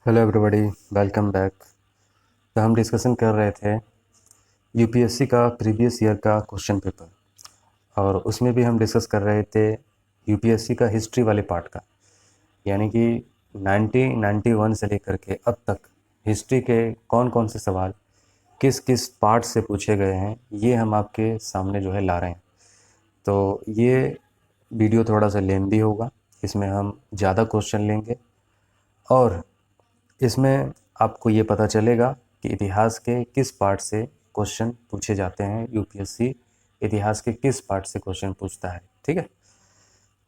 Hello everybody, welcome back. तो हम discussion कर रहे थे यूपीएससी का प्रीवियस ईयर का क्वेश्चन पेपर, और उसमें भी हम डिस्कस कर रहे थे यूपीएससी का हिस्ट्री वाले पार्ट का। यानी कि 1991 से लेकर के अब तक हिस्ट्री के कौन कौन से सवाल किस किस पार्ट से पूछे गए हैं, ये हम आपके सामने जो है ला रहे हैं। तो ये वीडियो थोड़ा सा लेंथी होगा, इसमें हम ज़्यादा क्वेश्चन लेंगे और इसमें आपको ये पता चलेगा कि इतिहास के किस पार्ट से क्वेश्चन पूछे जाते हैं। यूपीएससी इतिहास के किस पार्ट से क्वेश्चन पूछता है, ठीक है।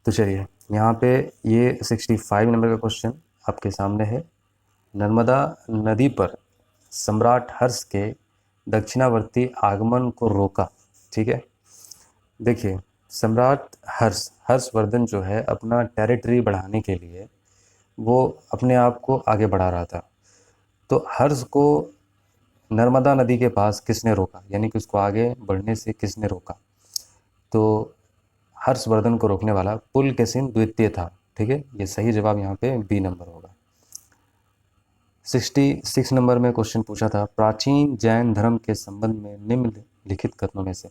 तो चलिए, यहाँ पे ये 65 नंबर का क्वेश्चन आपके सामने है। नर्मदा नदी पर सम्राट हर्ष के दक्षिणावर्ती आगमन को रोका, ठीक है। देखिए, सम्राट हर्षवर्धन जो है अपना टेरिटरी बढ़ाने के लिए वो अपने आप को आगे बढ़ा रहा था। तो हर्ष को नर्मदा नदी के पास किसने रोका, यानी कि उसको आगे बढ़ने से किसने रोका? तो हर्षवर्धन को रोकने वाला पुलकेशिन द्वितीय था, ठीक है। ये सही जवाब यहाँ पे बी नंबर होगा। 66 नंबर में क्वेश्चन पूछा था, प्राचीन जैन धर्म के संबंध में निम्नलिखित कथनों में से।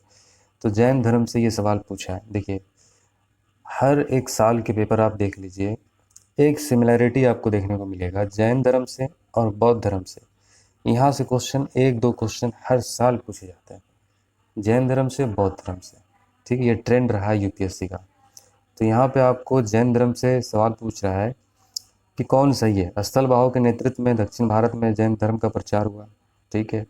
तो जैन धर्म से ये सवाल पूछा है। देखिए, हर एक साल के पेपर आप देख लीजिए, एक सिमिलैरिटी आपको देखने को मिलेगा जैन धर्म से और बौद्ध धर्म से। यहाँ से क्वेश्चन एक दो क्वेश्चन हर साल पूछे जाते हैं, जैन धर्म से बौद्ध धर्म से, ठीक है। ये ट्रेंड रहा है यूपीएससी का। तो यहाँ पे आपको जैन धर्म से सवाल पूछ रहा है कि कौन सही है। स्थलभाव के नेतृत्व में दक्षिण भारत में जैन धर्म का प्रचार हुआ, ठीक है।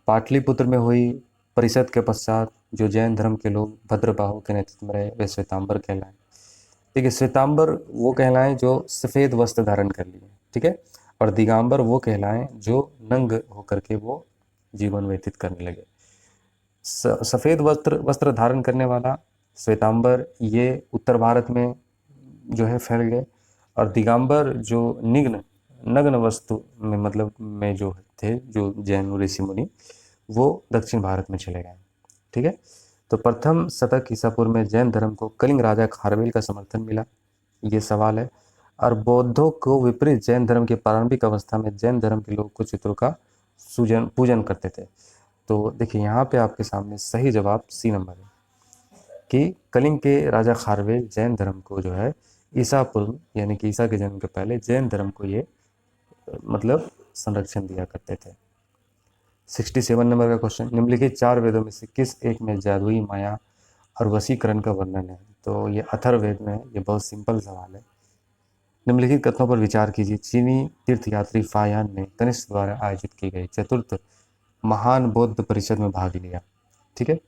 पाटलिपुत्र में हुई परिषद के पश्चात जो जैन धर्म के लोग भद्रबाहु के नेतृत्व में रहे वे श्वेतांबर कहलाए, ठीक है। श्वेतांबर वो कहलाएं जो सफ़ेद वस्त्र धारण कर लिए, ठीक है। और दिगंबर वो कहलाएं जो नंग होकर के वो जीवन व्यतीत करने लगे। सफ़ेद वस्त्र धारण करने वाला श्वेतांबर ये उत्तर भारत में जो है फैल गए, और दिगंबर जो निग्न नग्न वस्तु में मतलब में जो थे, जो जैन ऋषि मुनि, वो दक्षिण भारत में चले गए, ठीक है। तो प्रथम शतक ईसा पूर्व में जैन धर्म को कलिंग राजा खारवेल का समर्थन मिला, ये सवाल है। और बौद्धों को विपरीत जैन धर्म की प्रारंभिक अवस्था में जैन धर्म के लोग कुछ चित्रों का पूजन करते थे। तो देखिए, यहाँ पे आपके सामने सही जवाब सी नंबर है कि कलिंग के राजा खारवेल जैन धर्म को जो है ईसा पूर्व यानी कि ईसा के जन्म के पहले जैन धर्म को ये मतलब संरक्षण दिया करते थे। 67 नंबर का क्वेश्चन, निम्नलिखित चार वेदों में से किस एक में जादुई माया और वशीकरण का वर्णन है? तो ये अथर्ववेद में है। ये बहुत सिंपल सवाल है। निम्नलिखित कथनों पर विचार कीजिए। चीनी तीर्थयात्री फायान ने कनिष्क द्वारा आयोजित की गई चतुर्थ महान बौद्ध परिषद में भाग लिया, ठीक है।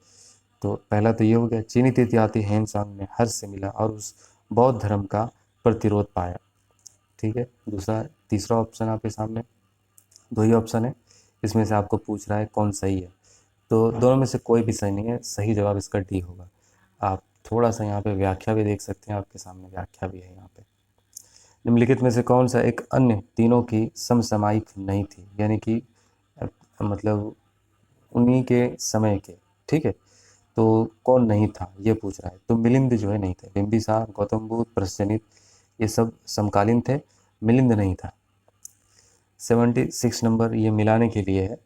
तो पहला तो ये हो गया, चीनी तीर्थयात्री हेनसांग ने हर्ष से मिला और उस बौद्ध धर्म का प्रतिरोध पाया, ठीक है। तीसरा ऑप्शन आपके सामने, दो ही ऑप्शन है, इसमें से आपको पूछ रहा है कौन सही है। तो दोनों में से कोई भी सही नहीं है, सही जवाब इसका डी होगा। आप थोड़ा सा यहाँ पे व्याख्या भी देख सकते हैं, आपके सामने व्याख्या भी है यहाँ पे। निम्नलिखित में से कौन सा एक अन्य तीनों की समसामयिक नहीं थी, यानी कि मतलब उन्हीं के समय के, ठीक है। तो कौन नहीं था ये पूछ रहा है। तो मिलिंद जो है नहीं थे। बिंबिसार, गौतम बुद्ध, प्रसेनजित, ये सब समकालीन थे, मिलिंद नहीं था। 76 नंबर ये मिलाने के लिए है,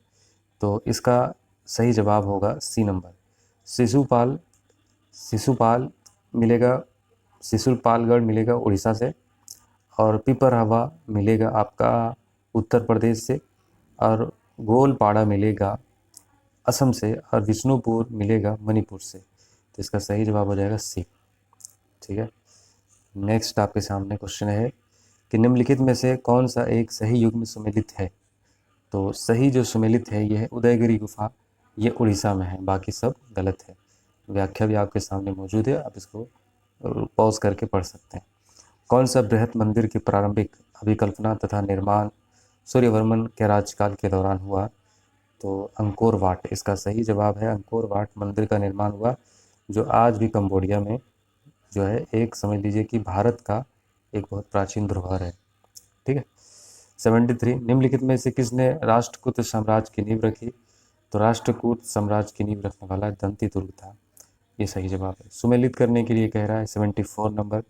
तो इसका सही जवाब होगा सी नंबर। शिशुपाल शिशुपाल मिलेगा, शिशुपालगढ़ मिलेगा उड़ीसा से, और पिपरहवा मिलेगा आपका उत्तर प्रदेश से, और गोलपाड़ा मिलेगा असम से, और विष्णुपुर मिलेगा मणिपुर से। तो इसका सही जवाब हो जाएगा सी, ठीक है। नेक्स्ट आपके सामने क्वेश्चन है कि निम्नलिखित में से कौन सा एक सही युग में सुमेलित है? तो सही जो सुमेलित है ये है उदयगिरी गुफा, ये उड़ीसा में है, बाकी सब गलत है। व्याख्या भी आपके सामने मौजूद है, आप इसको पॉज करके पढ़ सकते हैं। कौन सा बृहत मंदिर की प्रारंभिक अभिकल्पना तथा निर्माण सूर्यवर्मन के राज्यकाल के दौरान हुआ? तो अंकोर वाट इसका सही जवाब है। अंकोर वाट मंदिर का निर्माण हुआ, जो आज भी कंबोडिया में जो है एक समझ लीजिए कि भारत का एक बहुत प्राचीन धरोहर है, ठीक है। 73, निम्नलिखित में से किसने राष्ट्रकूट साम्राज्य की नींव रखी? तो राष्ट्रकूट साम्राज्य की नींव रखने वाला दंती दुर्ग था, ये सही जवाब है। सुमेलित करने के लिए कह रहा है 74 नंबर,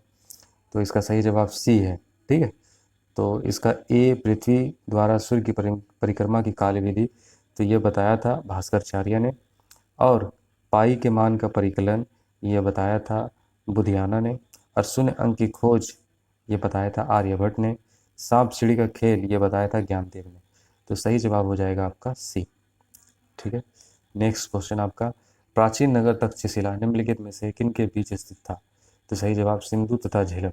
तो इसका सही जवाब सी है, ठीक है। तो इसका ए पृथ्वी द्वारा सूर्य की परिक्रमा की कार्यविधि, तो ये बताया था भास्कराचार्य ने। और पाई के मान का परिकलन ये बताया था बुधियाना ने। और शून्य अंक की खोज ये बताया था आर्यभट्ट ने। सांप सीढ़ी का खेल ये बताया था ज्ञानदेव ने। तो सही जवाब हो जाएगा आपका सी। ठीक है, नेक्स्ट क्वेश्चन आपका, प्राचीन नगर तक्षशिला निम्नलिखित में से किन के बीच स्थित था? तो सही जवाब सिंधु तथा झेलम।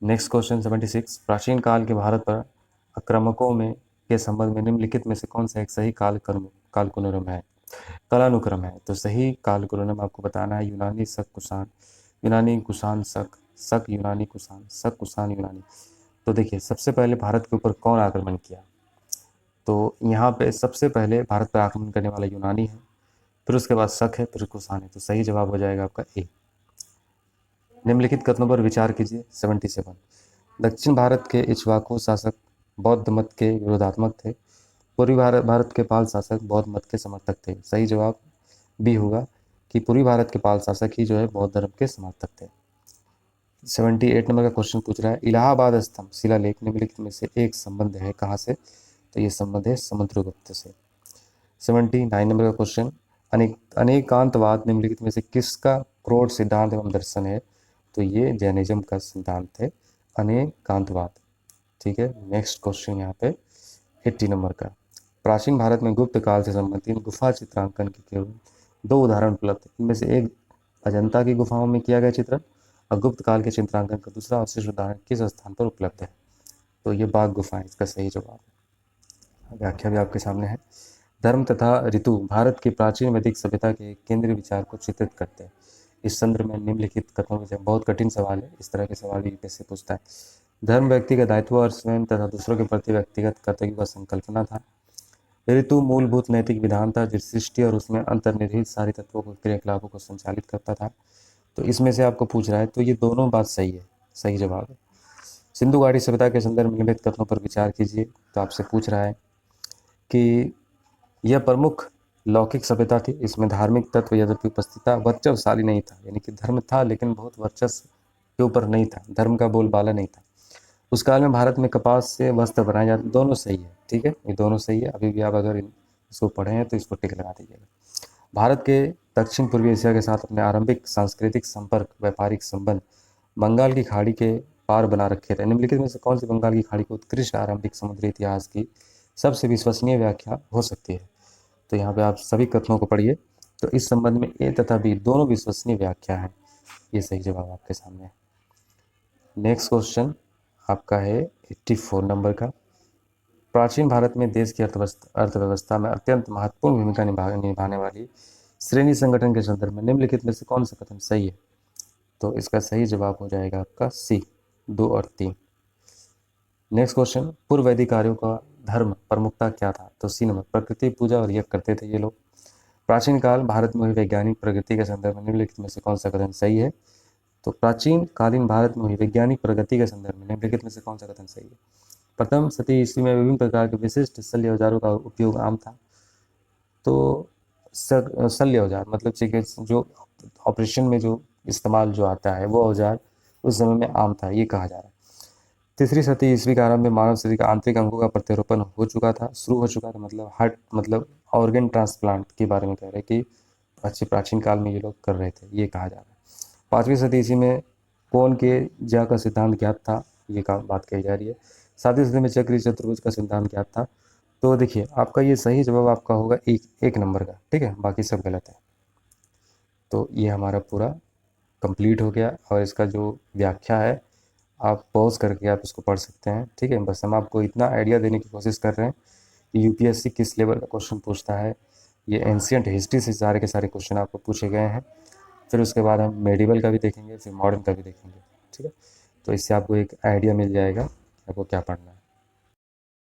नेक्स्ट क्वेश्चन 76, प्राचीन काल के भारत पर आक्रामकों में के संबंध में निम्नलिखित में से कौन सा एक सही कालक्रम है? कालानुक्रम है। तो सही कालक्रम आपको बताना है यूनानी शक कुषाण, यूनानी कुषाण शक, शक यूनानी कुषाण, शक कुषाण यूनानी। तो देखिए सबसे पहले भारत के ऊपर कौन आक्रमण किया? तो यहाँ पे सबसे पहले भारत पर आक्रमण करने वाला यूनानी है, फिर उसके बाद शक है, फिर कुषाण है। तो सही जवाब हो जाएगा आपका ए। निम्नलिखित कथनों पर विचार कीजिए। 77, दक्षिण भारत के इक्ष्वाकु शासक बौद्ध मत के विरोधात्मक थे, पूर्वी भारत के पाल शासक बौद्ध मत के समर्थक थे। सही जवाब बी होगा कि पूर्वी भारत के पाल शासक ही जो है बौद्ध धर्म के समर्थक थे। 78 नंबर का क्वेश्चन पूछ रहा है, इलाहाबाद स्तंभ शिलालेख निम्नलिखित में से एक संबंध है कहाँ से? तो ये संबंध है समुद्रगुप्त से। 79 नंबर का क्वेश्चन, अनेकांतवाद निम्नलिखित में से किसका क्रोध सिद्धांत एवं दर्शन है? तो ये जैनिज्म का सिद्धांत है अनेकांतवाद। ठीक है, नेक्स्ट क्वेश्चन यहाँ पे 80 नंबर का, प्राचीन भारत में गुप्त काल से संबंधित गुफा चित्रांकन के केवल 2 उदाहरण उपलब्ध है। इनमें से एक अजंता की गुफाओं में किया गया चित्रण और गुप्त काल के चित्रांकन का दूसरा अवशिष्ट उदाहरण किस स्थान पर उपलब्ध है? तो ये बाघ गुफाएं इसका सही जवाब है। व्याख्या भी आपके सामने है। धर्म तथा ऋतु भारत की प्राचीन वैदिक सभ्यता के केंद्रीय विचार को चित्रित करते हैं। इस संदर्भ में निम्नलिखित कथनों में बहुत कठिन सवाल है, इस तरह के सवाल भी कैसे पूछता है। धर्म व्यक्ति का दायित्व और स्वयं तथा दूसरों के प्रति व्यक्तिगत कर्तव्य का संकल्पना था। ऋतु मूलभूत नैतिक विधान था जो सृष्टि और उसमें अंतर्निहित सारे तत्वों को क्रियाकलापों को संचालित करता था। तो इसमें से आपको पूछ रहा है, तो ये दोनों बात सही है, सही जवाब है। सिंधु घाटी सभ्यता के संदर्भ में निम्नलिखित कथनों पर विचार कीजिए। तो आपसे पूछ रहा है कि यह प्रमुख लौकिक सभ्यता थी, इसमें धार्मिक तत्व यद्यपि उपस्थित था, वर्चस्वशाली नहीं था, यानी कि धर्म था लेकिन बहुत वर्चस्व के ऊपर नहीं था, धर्म का बोलबाला नहीं था। उस काल में भारत में कपास से वस्त्र बनाए जाते, दोनों सही है। ठीक है, ये दोनों सही है। अभी भी आप अगर इसको पढ़े हैं तो इसको टिक लगा दीजिएगा। भारत के दक्षिण पूर्वी एशिया के साथ अपने आरंभिक सांस्कृतिक संपर्क, व्यापारिक संबंध बंगाल की खाड़ी के पार बना रखे थे। निम्नलिखित में से कौन सी बंगाल की खाड़ी के उत्कृष्ट आरंभिक समुद्री इतिहास की सबसे विश्वसनीय व्याख्या हो सकती है? तो यहाँ पे आप सभी कथनों को पढ़िए। तो इस संबंध में ए तथा बी दोनों विश्वसनीय व्याख्या है। ये सही जवाब आपके सामने है। नेक्स्ट क्वेश्चन आपका है 84 नंबर का, प्राचीन भारत में देश की अर्थव्यवस्था में अत्यंत महत्वपूर्ण भूमिका निभाने वाली श्रेणी संगठन के संदर्भ में निम्नलिखित में से कौन सा कथन सही है? तो इसका सही जवाब हो जाएगा आपका सी, 2 और 3। नेक्स्ट क्वेश्चन, पूर्व वैदिक कार्यों का धर्म प्रमुखता क्या था? तो सी नंबर, प्रकृति पूजा और यज्ञ करते थे ये लोग। प्राचीन काल भारत में हुई वैज्ञानिक प्रगति के संदर्भ में निम्नलिखित में से कौन सा कथन सही है? तो प्राचीन कालीन भारत में हुई वैज्ञानिक प्रगति के संदर्भ में निम्नलिखित में से कौन सा कथन सही है? प्रथम शती ईस्वी में विभिन्न प्रकार के विशिष्ट शल्य औजारों का उपयोग आम था। तो शल्य औजार मतलब चिकित्सा जो ऑपरेशन में जो इस्तेमाल जो आता है वो औजार उस समय में आम था, ये कहा जा रहा है। तीसरी शती ईस्वी के आरंभ में मानव शरीर के आंतरिक अंगों का प्रत्यारोपण हो चुका था, शुरू हो चुका था, मतलब हार्ट मतलब ऑर्गन ट्रांसप्लांट के बारे में कह रहे हैं कि अच्छे प्राचीन काल में ये लोग कर रहे थे, ये कहा जा रहा है। 5वीं शती ईस्वी में कौन के ज्या का सिद्धांत ज्ञात था, ये का बात कही जा रही है। 7वीं शती में चक्री चतुर्भुज का सिद्धांत ज्ञात था। तो देखिए आपका ये सही जवाब आपका होगा एक नंबर का। ठीक है, बाकी सब गलत है। तो ये हमारा पूरा कंप्लीट हो गया और इसका जो व्याख्या है आप पॉज करके आप इसको पढ़ सकते हैं। ठीक है, बस हम आपको इतना आइडिया देने की कोशिश कर रहे हैं कि यूपीएससी किस लेवल का क्वेश्चन पूछता है। ये एंशियंट हिस्ट्री से सारे के सारे क्वेश्चन आपको पूछे गए हैं। फिर उसके बाद हम मेडिवल का भी देखेंगे, फिर मॉडर्न का भी देखेंगे। ठीक है, तो इससे आपको एक आइडिया मिल जाएगा कि आपको क्या पढ़ना है।